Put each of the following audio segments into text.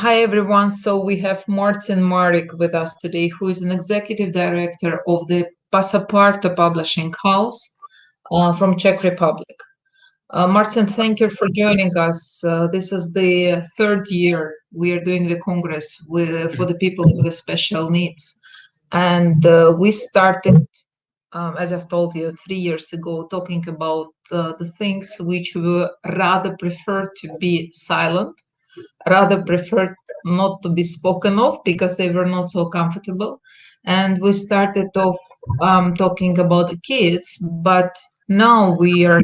Hi, everyone. So we have Martin Marik with us today, who is an executive director of the Pasparta publishing house from Czech Republic. Martin, thank you for joining us. This is the third year we are doing the Congress for the people with the special needs. And we started, as I've told you, 3 years ago, talking about the things which we rather prefer to be silent, rather preferred not to be spoken of because they were not so comfortable. And we started off talking about the kids, but now we are,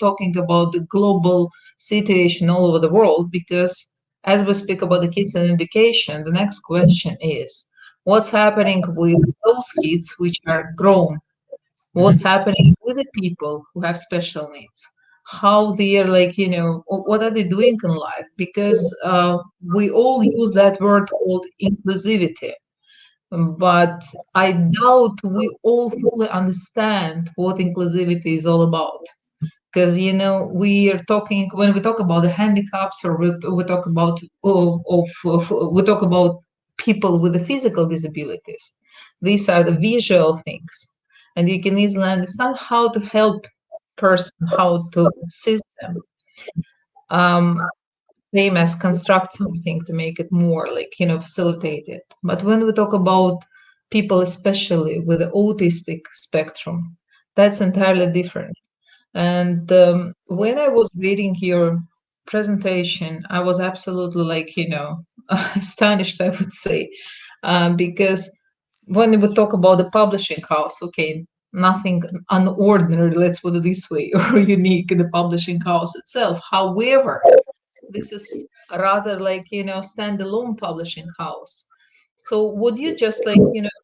talking about the global situation all over the world because as we speak about the kids and education, the next question is what's happening with those kids which are grown? What's happening with the people who have special needs? How they are what are they doing in life? Because we all use that word called inclusivity, but I doubt we all fully understand what inclusivity is all about. Because we are talking when we talk about the handicaps, or we talk about we talk about people with the physical disabilities. These are the visual things, and you can easily understand how to help person, how to assist them. Same as construct something to make it more facilitated. But when we talk about people, especially with the autistic spectrum, that's entirely different. And when I was reading your presentation, I was absolutely astonished, I would say, because when we talk about the publishing house, okay, nothing unordinary, let's put it this way, or unique in the publishing house itself. However, this is rather standalone publishing house. So would you just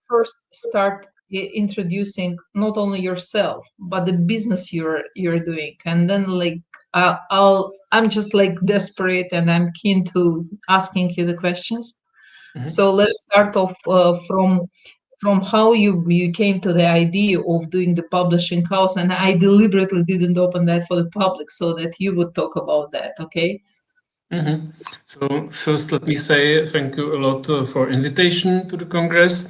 first start introducing not only yourself but the business you're doing, and then I'm just desperate and I'm keen to asking you the questions. So let's start off from how you came to the idea of doing the publishing house, and I deliberately didn't open that for the public so that you would talk about that, okay? So first, let me say thank you a lot for invitation to the Congress,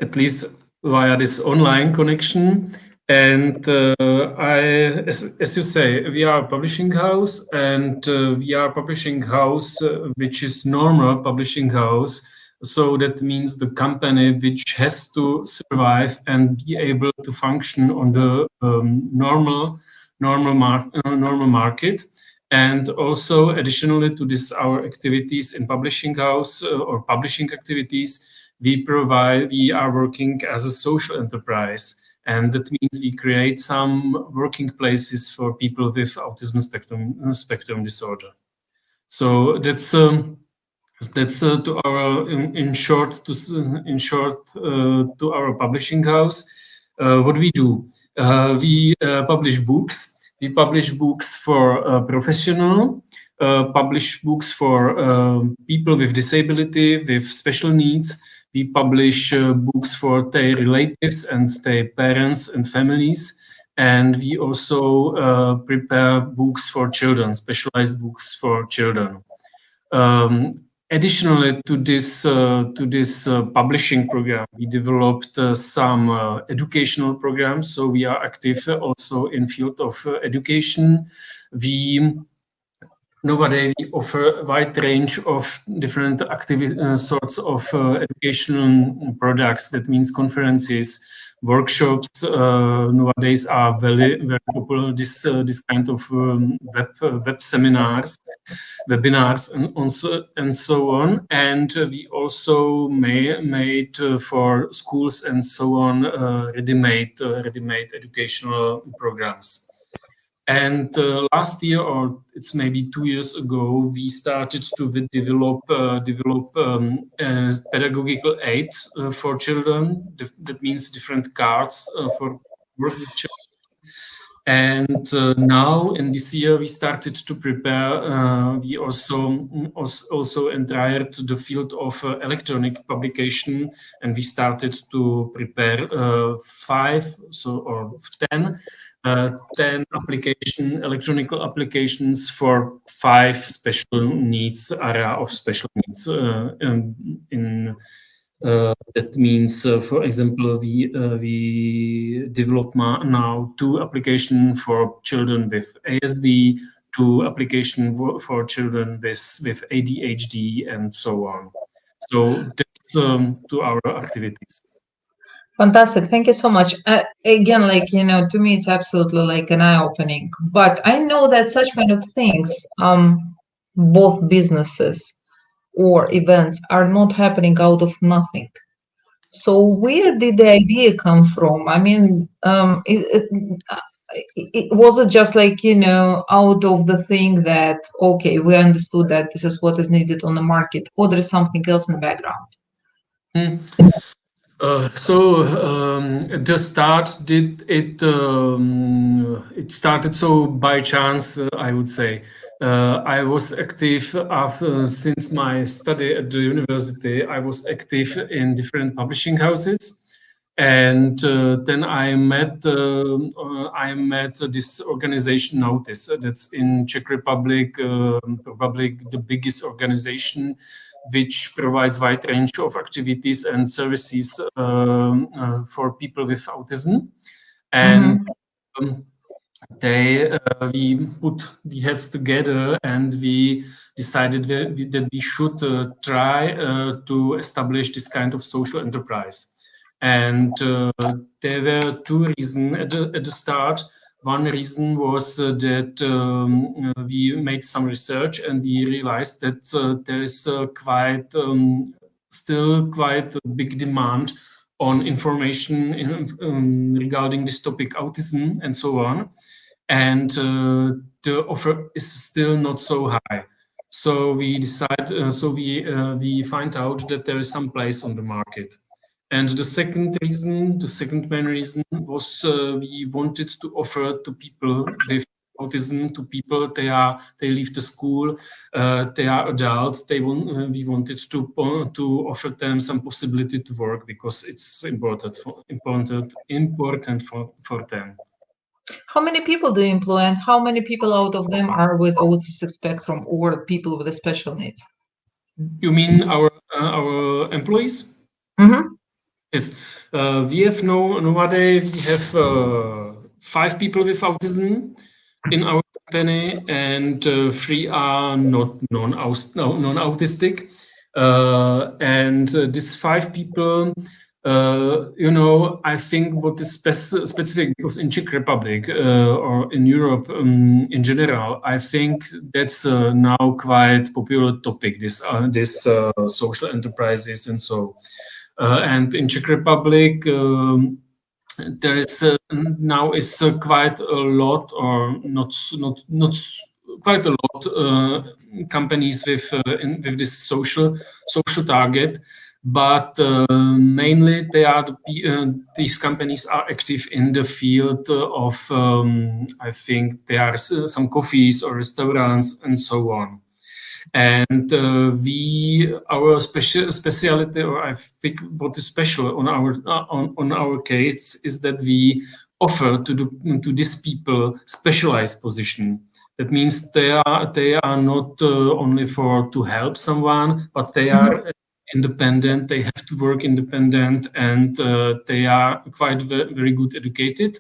at least via this online connection. And as you say, we are a publishing house, and we are a publishing house which is normal publishing house. So that means the company which has to survive and be able to function on the normal market. And also, additionally to this, our activities in publishing house or publishing activities, we are working as a social enterprise. And that means we create some working places for people with autism spectrum disorder. So that's to our in short to our publishing house. What we do, we publish books. We publish books for professional, publish books for people with disability, with special needs. We publish books for their relatives and their parents and families. And we also prepare books for children, specialized books for children. Additionally to this publishing program, we developed some educational programs. So we are active also in field of education. Nowadays we offer a wide range of different sorts of educational products. That means conferences, workshops. Nowadays are very popular. This kind of web seminars, webinars, and so on. And we also made for schools and so on ready-made educational programs. And last year, or it's maybe 2 years ago, we started to develop pedagogical aids for children. That means different cards for work with children. And now in this year we started to prepare. We also entered the field of electronic publication, and we started to prepare 10 electronic applications for 5 special needs area of special needs. That means, for example, we develop now 2 applications for children with ASD, 2 applications for children with ADHD, and so on. So that's to our activities. Fantastic. Thank you so much. Again, like, to me, it's absolutely like an eye-opening. But I know that such kind of things, both businesses or events, are not happening out of nothing. So where did the idea come from? I mean, it was it just like, out of the thing that, okay, we understood that this is what is needed on the market, or there is something else in the background? At the start, it started so by chance, I would say. I was active since my study at the university. I was active in different publishing houses, and then I met this organization Notice. That's in Czech Republic, probably the biggest organization, which provides wide range of activities and services for people with autism. And we put the heads together, and we decided that we should try to establish this kind of social enterprise. And there were 2 reasons at the start. One reason was that we made some research, and we realized that there is still quite a big demand on information regarding this topic, autism, and so on. And the offer is still not so high. So we we find out that there is some place on the market. And the second main reason was we wanted to offer to people with autism, to people they leave the school, they are adults. We wanted to offer them some possibility to work, because it's important for them. How many people do you employ, and how many people out of them are with autistic spectrum or people with special needs? You mean our employees? Yes, we have nowadays we have 5 people with autism in our company, and 3 are not non-autistic. And these 5 people, I think what is specific, because in Czech Republic or in Europe in general, I think that's now quite popular topic. This social enterprises and so. And in Czech Republic, there is now quite a lot, or not quite a lot, companies with this social target. But mainly these companies are active in the field of I think there are some coffees or restaurants and so on. And our specialty, or I think what is special on our case, is that we offer to these people specialized position. That means they are not only to help someone, but they are independent. They have to work independent, and they are quite very good educated,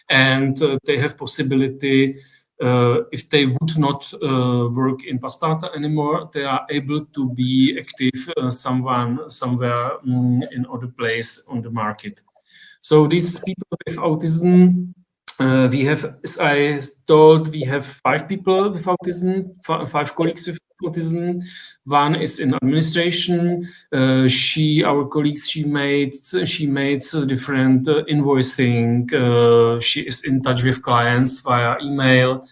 and they have possibility. If they would not work in Pasparta anymore, they are able to be active somewhere in other place on the market. So these people with autism, we have, as I told, we have 5 people with autism, 5 colleagues with autism. One is in administration. Our colleagues, she made different invoicing. She is in touch with clients via email.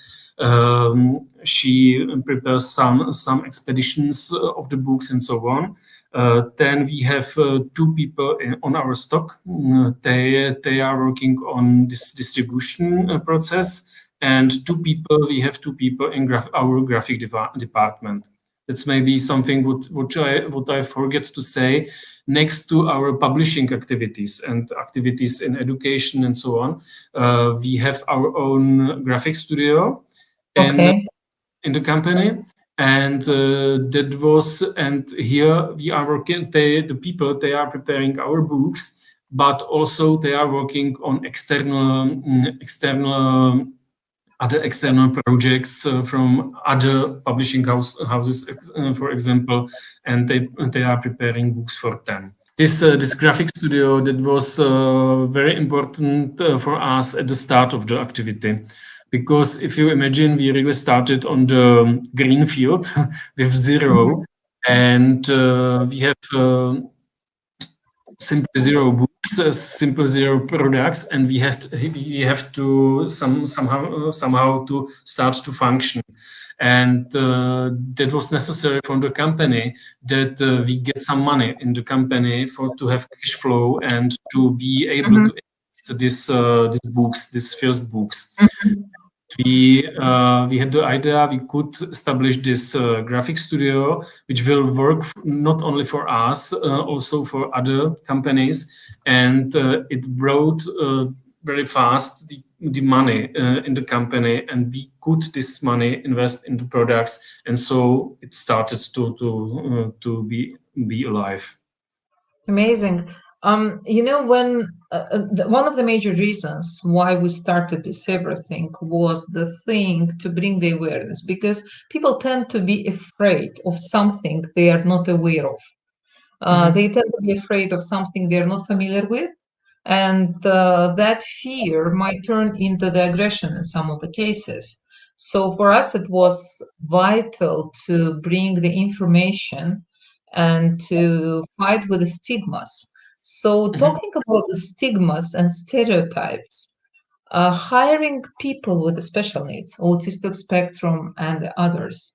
She prepares some expeditions of the books and so on. Then we have 2 people on our stock. They are working on this distribution process, and we have 2 people in our graphic department. That's maybe something what I forget to say. Next to our publishing activities and activities in education and so on, we have our own graphic studio in the company. And here we are working. The people, they are preparing our books, but also they are working on other external projects from other publishing houses, for example, and they are preparing books for them. This graphic studio, that was very important for us at the start of the activity. Because if you imagine, we really started on the green field with zero, and we have simple zero books, simple zero products, and we have to somehow to start to function. And that was necessary from the company, that we get some money in the company to have cash flow and to be able to these books, these first books. We had the idea we could establish this graphic studio, which will work not only for us, also for other companies, and it brought very fast the money in the company, and we could this money invest into products, and so it started to be alive. Amazing. When one of the major reasons why we started this everything was the thing to bring the awareness, because people tend to be afraid of something they are not aware of. They tend to be afraid of something they're not familiar with, and that fear might turn into the aggression in some of the cases. So for us, it was vital to bring the information and to fight with the stigmas. So talking about the stigmas and stereotypes, hiring people with special needs, autistic spectrum and the others,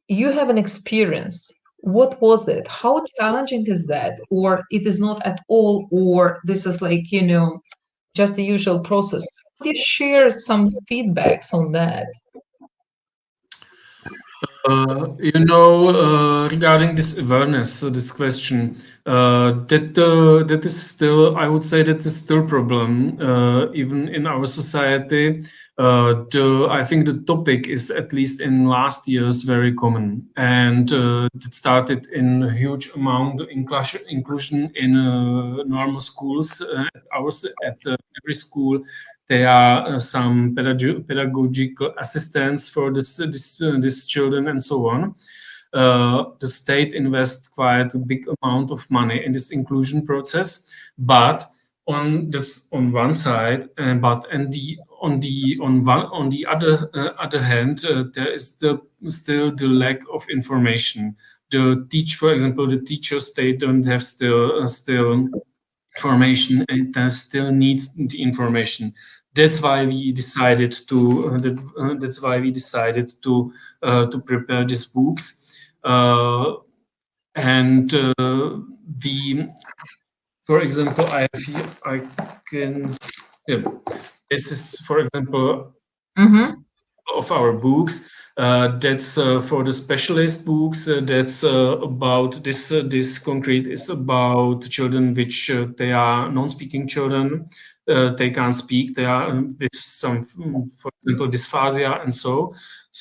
you have an experience. What was it? How challenging is that? Or it is not at all, or this is like, just the usual process. Could you share some feedbacks on that? Regarding this awareness, this question, that is still, I would say, that is still a problem, even in our society. I think the topic is, at least in last years, very common, and it started in a huge amount inclusion in normal schools. At every school, there are some pedagogical assistants for this children and so on. The state invests quite a big amount of money in this inclusion process, but on one side, but on the other hand, there is still the lack of information. For example, the teachers, they don't have still information, and they still need the information. That's why we decided to. That's why we decided to prepare these books, and we. For example, I can. Yeah, this is, for example, of our books. That's for the specialist books. That's about this concrete is about children which they are non-speaking children. They can't speak. They are with some, for example, dysphasia and so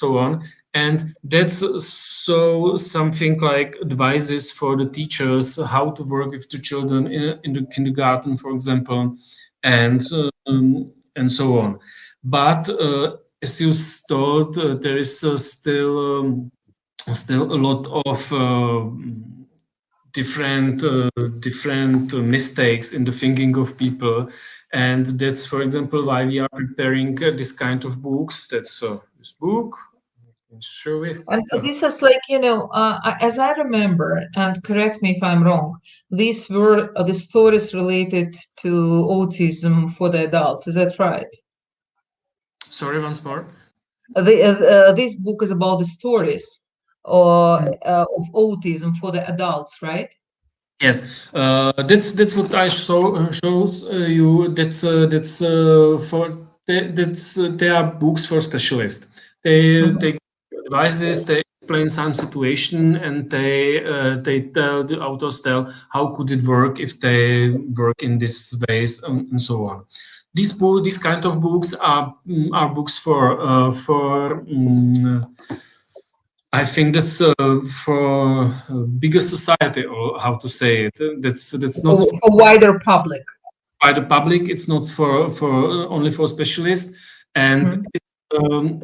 on. And that's something like advices for the teachers how to work with the children in the kindergarten, for example, and so on. But as you told, there is still a lot of different mistakes in the thinking of people, and that's, for example, why we are preparing this kind of books. That's this book. Show it. And this is like, as I remember, and correct me if I'm wrong, these were the stories related to autism for the adults. Is that right? Sorry, once more. This book is about the stories of autism for the adults, right? Yes, that's what I shows you. That's they are books for specialists. They advices, they explain some situation, and they tell the authors tell how could it work if they work in this ways, and so on. These kind of books are books for I think that's for bigger society, or how to say it. That's not For wider public. by the public. It's not for only for specialists, and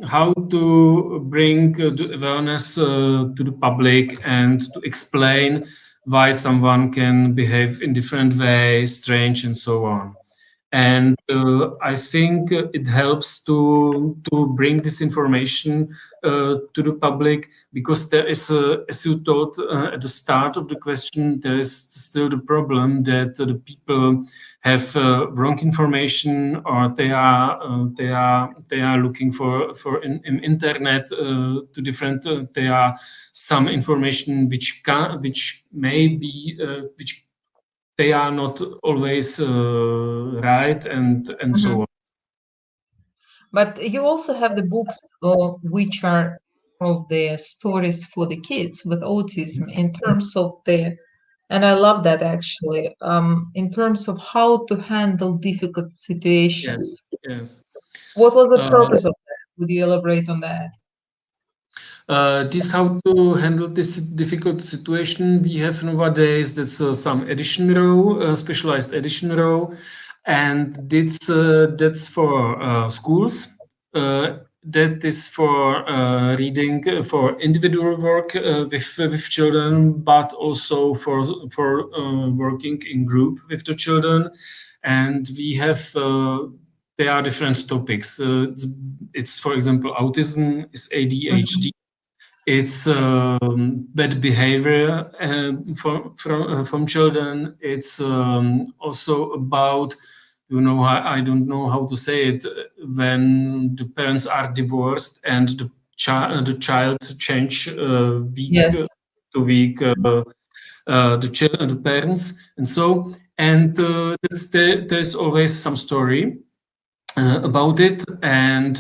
how to bring the awareness to the public and to explain why someone can behave in different ways, strange, and so on. And I think it helps to bring this information to the public, because there is, as you thought at the start of the question, there is still the problem that the people have wrong information, or they are looking for in internet to different. There are some information which may be which they are not always right, and so on. But you also have the books which are of the stories for the kids with autism in terms of the, and I love that actually, in terms of how to handle difficult situations. Yes. What was the purpose of that? Would you elaborate on that? This how to handle this difficult situation we have nowadays. That's some edition row, specialized edition row, and that's for schools. That is for reading for individual work with children, but also for working in group with the children. And we have there are different topics. It's for example autism, is ADHD. It's bad behavior from children. It's also about, I don't know how to say it, when the parents are divorced and the child change week to week the parents, and so, and there's always some story about it, and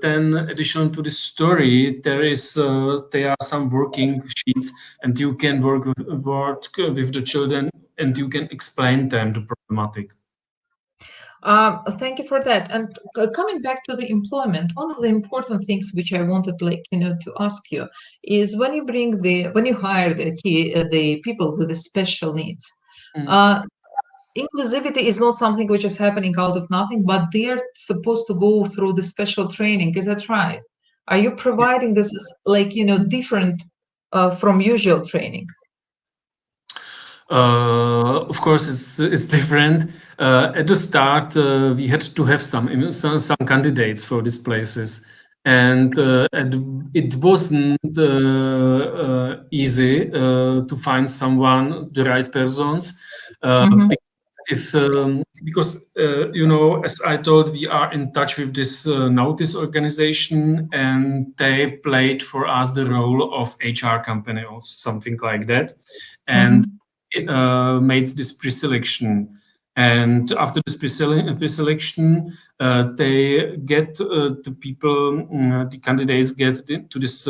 then additional to this story, there are some working sheets, and you can work with the children, and you can explain them the problematic. Thank you for that. And coming back to the employment, one of the important things which I wanted, to ask you is when you hire the people with the special needs. Inclusivity is not something which is happening out of nothing, but they're supposed to go through the special training. Is that right? Are you providing this different from usual training? Of course, it's different. At the start, we had to have some candidates for these places, and it wasn't easy to find someone, the right persons. Because as I told, we are in touch with this Notice organization, and they played for us the role of HR company or something like that, and made this pre-selection. And after this pre-selection, they get the people, the candidates get to this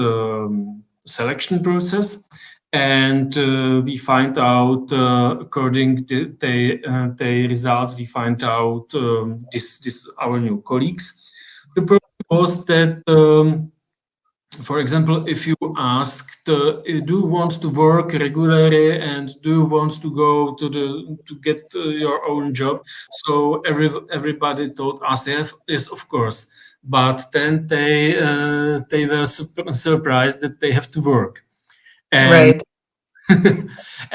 selection process. And we find out, according to the results, we find out this our new colleagues. The problem was that, for example, if you asked, do you want to work regularly and do you want to go to get your own job? So everybody told us yes, of course. But then they were surprised that they have to work. And, right.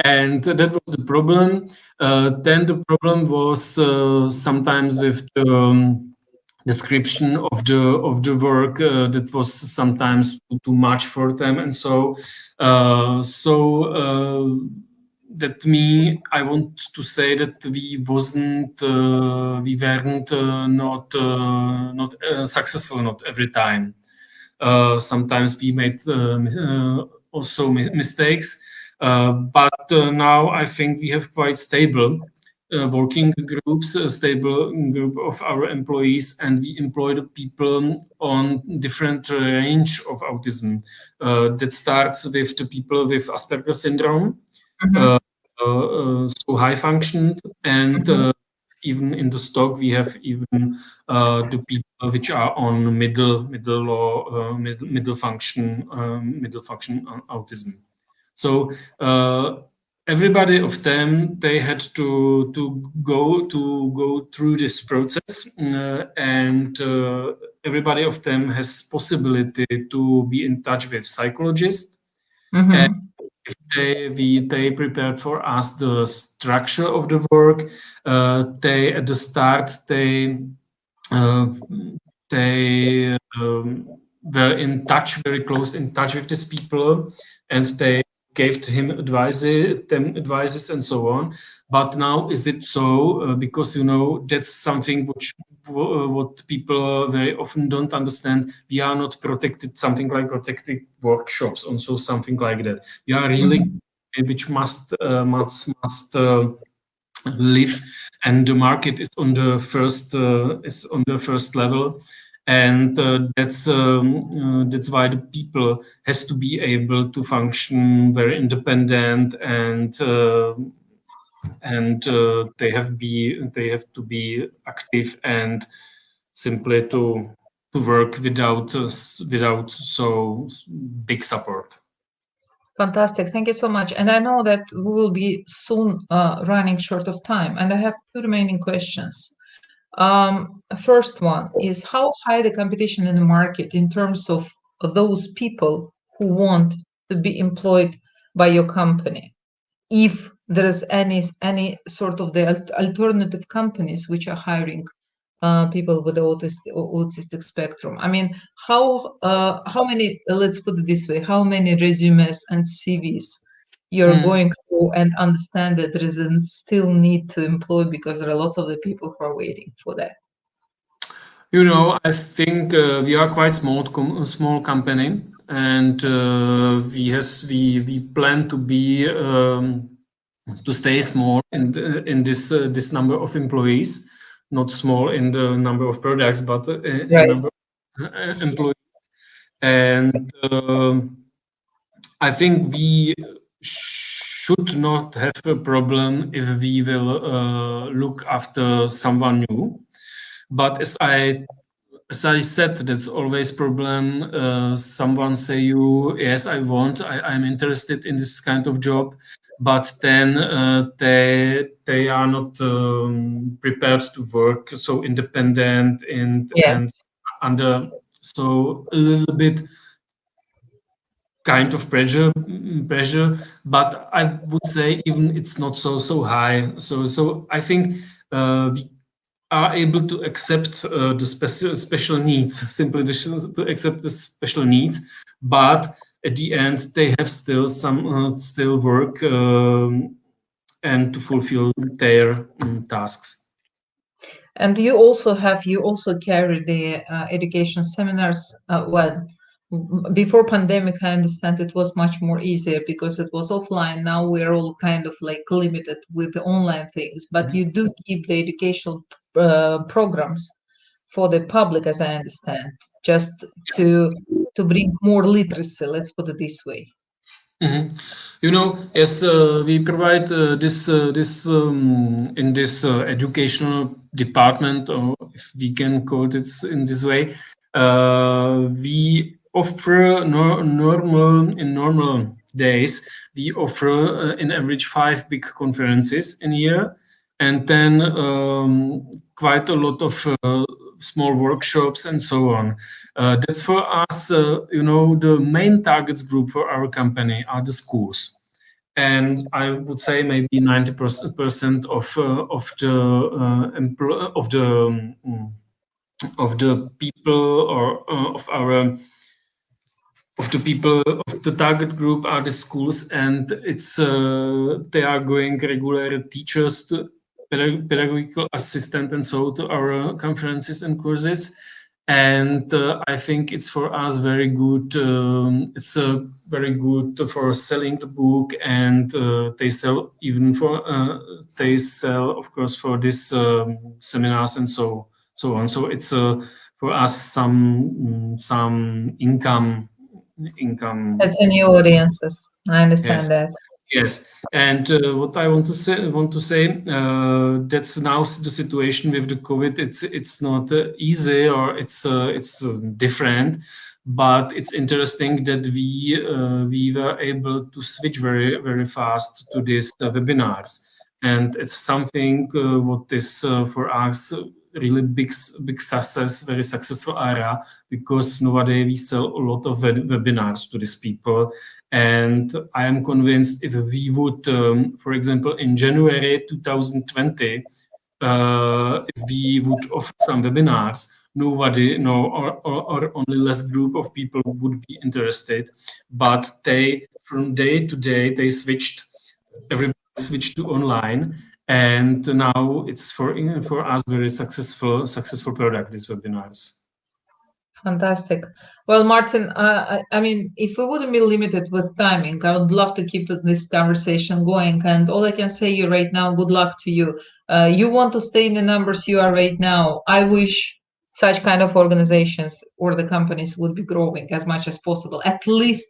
And that was the problem. Then the problem was sometimes with the description of the work that was sometimes too much for them, and so I want to say that we weren't not successful, not every time. Sometimes we made also mistakes, but now I think we have quite stable working groups, a stable group of our employees, and we employ the people on different range of autism. That starts with the people with Asperger syndrome, so high functioned, and even in the stock we have even the people which are on middle function autism. So everybody of them, they had to go through this process, and everybody of them has possibility to be in touch with psychologists. And if they prepared for us the structure of the work. They at the start they were in touch, very close in touch with these people, and they gave him advices and so on. But now is it so? Because that's something which what people very often don't understand. We are not protected, something like protected workshops, also something like that. We are really which must live, and the market is on the first level. And that's why the people has to be able to function very independent, and they have to be active and simply to work without so big support. Fantastic. Thank you so much. And I know that we will be soon running short of time, and I have two remaining questions. First one is, how high the competition in the market in terms of those people who want to be employed by your company? If there is any sort of the alternative companies which are hiring people with the autistic spectrum. I mean, how many, let's put it this way, how many resumes and CVs you're going through and understand that there is a still need to employ, because there are lots of the people who are waiting for that? I think we are quite small company, and we plan to be to stay small in this number of employees, not small in the number of products, but in number of employees. And I think we should not have a problem if we will look after someone new. But as I said, that's always problem. Someone say you, yes, I'm interested in this kind of job, but then they are not prepared to work so independent and under so a little bit kind of pressure, but I would say even it's not so high. So I think we are able to accept the special needs, simply to accept the special needs, but at the end they have still some still work and to fulfill their tasks. And you also carry the education seminars. Well, before pandemic, I understand it was much more easier because it was offline. Now we're all kind of like limited with the online things, but you do keep the educational programs for the public, as I understand, just to bring more literacy, let's put it this way. Yes, we provide this in this educational department, or if we can call it in this way. We offer normal days. We offer in average 5 big conferences in a year, and then quite a lot of small workshops and so on. That's for us, the main targets group for our company are the schools. And I would say maybe 90% of the people or of the target group are the schools, and it's they are going regular teachers to pedagogical assistant and so to our conferences and courses. And I think it's for us very good. It's very good for selling the book, and they sell even for they sell, of course, for this seminars and so on. So it's for us some income. That's a new audiences. I understand that. Yes, and what I want to say, that's now the situation with the COVID. It's not easy, or it's different, but it's interesting that we were able to switch very fast to these webinars, and it's something what is for us really big success, very successful area, because nowadays we sell a lot of webinars to these people. And I am convinced if we would, for example, in January 2020, if we would offer some webinars, nobody, or only less group of people would be interested. But they, from day to day, they switched. Everybody switched to online, and now it's for us very successful product, these webinars. Fantastic. Well, Martin, I mean, if we wouldn't be limited with timing, I would love to keep this conversation going. And all I can say you right now, good luck to you. You want to stay in the numbers you are right now. I wish such kind of organizations or the companies would be growing as much as possible, at least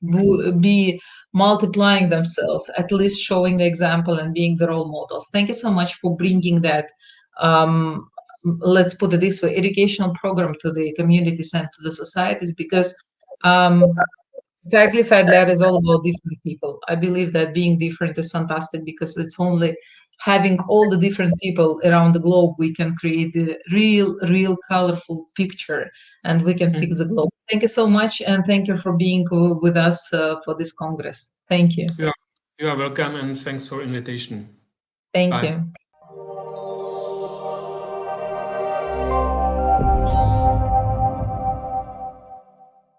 be multiplying themselves, at least showing the example and being the role models. Thank you so much for bringing that let's put it this way, educational program to the communities and to the societies, because Fairly Fair Lad is all about different people. I believe that being different is fantastic, because it's only having all the different people around the globe we can create the real colorful picture, and we can fix the globe. Thank you so much, and thank you for being with us for this Congress. Thank you. Yeah, you are welcome, and thanks for invitation. Thank Bye. you.